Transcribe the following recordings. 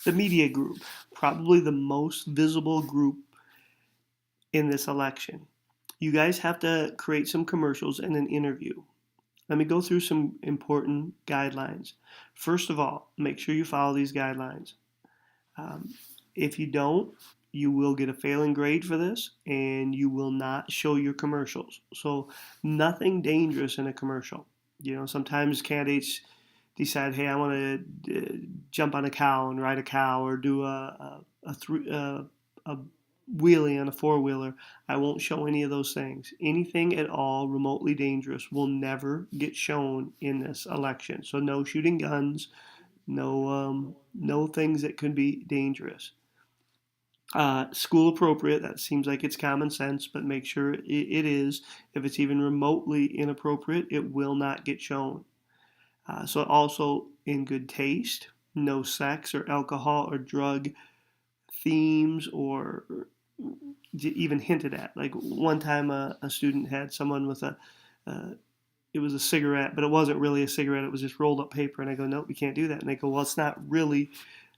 The media group, probably the most visible group in this election. You guys have to create some commercials and an interview. Let me go through some important guidelines. First of all, make sure you follow these guidelines. Um, if you don't, you will get a failing grade for this and you will not show your commercials. So, nothing dangerous in a commercial. Sometimes candidates decide, hey, I want to jump on a cow and ride a cow or do a wheelie on a four-wheeler. I won't show any of those things. Anything at all remotely dangerous will never get shown in this election. So no shooting guns, no things that could be dangerous. School appropriate, that seems like it's common sense, but make sure it is. If it's even remotely inappropriate, it will not get shown. So also in good taste, no sex or alcohol or drug themes or even hinted at. Like one time a student had someone with uh, it was a cigarette, but it wasn't really a cigarette. It was just rolled up paper. And I go, nope, you can't do that. And they go, well, it's not really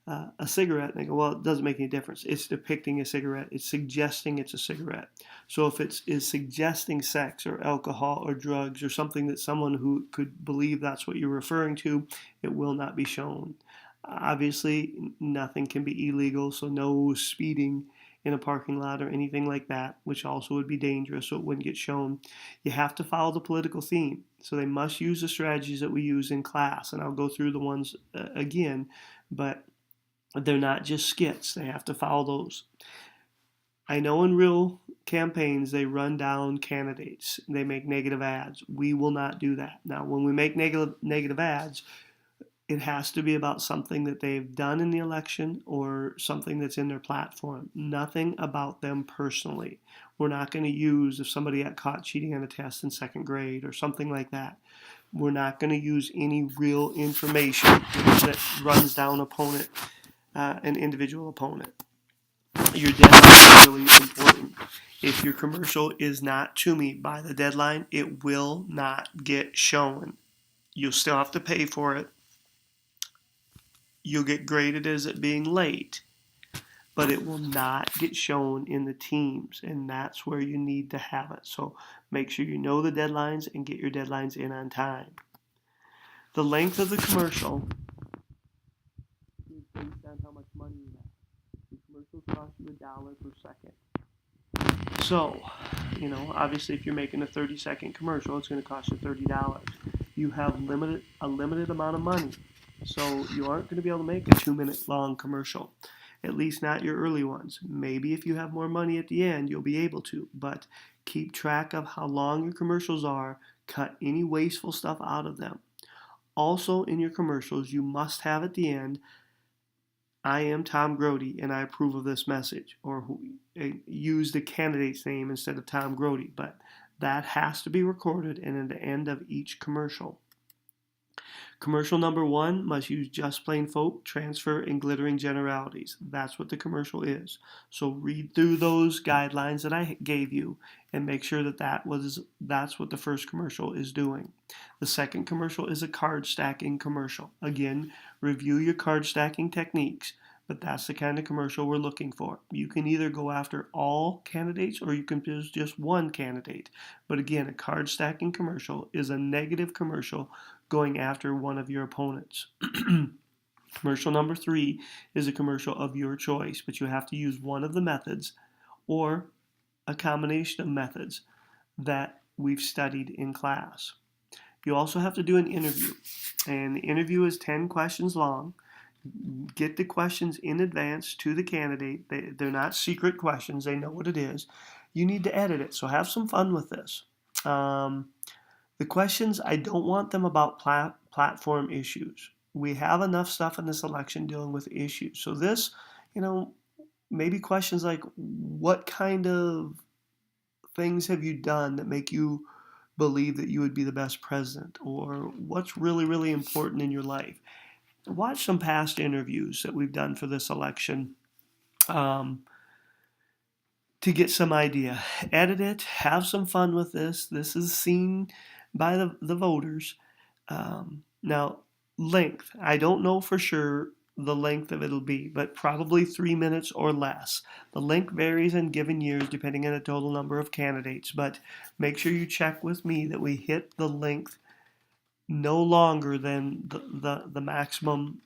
a cigarette. And I go, well, it doesn't make any difference. It's depicting a cigarette. It's suggesting it's a cigarette. So if it is suggesting sex or alcohol or drugs or something that someone who could believe that's what you're referring to, it will not be shown. Obviously, nothing can be illegal, so no speeding in a parking lot or anything like that, which also would be dangerous, so it wouldn't get shown. You have to follow the political theme. So they must use the strategies that we use in class, and I'll go through the ones again, but they're not just skits. They have to follow those. I know in real campaigns they run down candidates. They make negative ads. We will not do that. Now, when we make negative ads, it has to be about something that they've done in the election or something that's in their platform. Nothing about them personally. We're not going to use if somebody got caught cheating on a test in second grade or something like that. We're not going to use any real information that runs down an individual opponent. Your deadline is really important. If your commercial is not to me by the deadline, it will not get shown. You'll still have to pay for it. You'll get graded as it being late, but it will not get shown in the teams, and that's where you need to have it. So make sure you know the deadlines and get your deadlines in on time. The length of the commercial is based on how much money you have. The commercials cost you $1 per second. So, obviously if you're making a 30-second commercial, it's going to cost you $30. You have a limited amount of money. So you aren't going to be able to make a 2-minute long commercial, at least not your early ones. Maybe if you have more money at the end, you'll be able to, but keep track of how long your commercials are. Cut any wasteful stuff out of them. Also in your commercials, you must have at the end, I am Tom Grody and I approve of this message, or use the candidate's name instead of Tom Grody, but that has to be recorded and at the end of each commercial. Commercial number 1 must use just plain folk, transfer, and glittering generalities. That's what the commercial is. So read through those guidelines that I gave you and make sure that's what the first commercial is doing. The second commercial is a card stacking commercial. Again, review your card stacking techniques, but that's the kind of commercial we're looking for. You can either go after all candidates or you can choose just one candidate. But again, a card stacking commercial is a negative commercial going after one of your opponents. Commercial number 3 is a commercial of your choice, but you have to use one of the methods or a combination of methods that we've studied in class. You also have to do an interview, and the interview is 10 questions long. Get the questions in advance to the candidate. They're not secret questions. They know what it is. You need to edit it, so have some fun with this. The questions, I don't want them about platform issues. We have enough stuff in this election dealing with issues. So this, maybe questions like, what kind of things have you done that make you believe that you would be the best president? Or what's really, really important in your life? Watch some past interviews that we've done for this election to get some idea. Edit it. Have some fun with this. This is seen by the voters. Now, length. I don't know for sure the length of it'll be, but probably 3 minutes or less. The length varies in given years depending on the total number of candidates, but make sure you check with me that we hit the length no longer than the maximum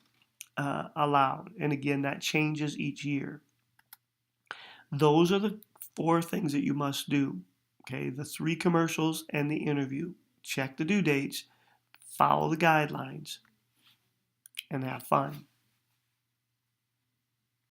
allowed. And again, that changes each year. Those are the 4 things that you must do. Okay, the 3 commercials and the interview. Check the due dates, follow the guidelines, and have fun.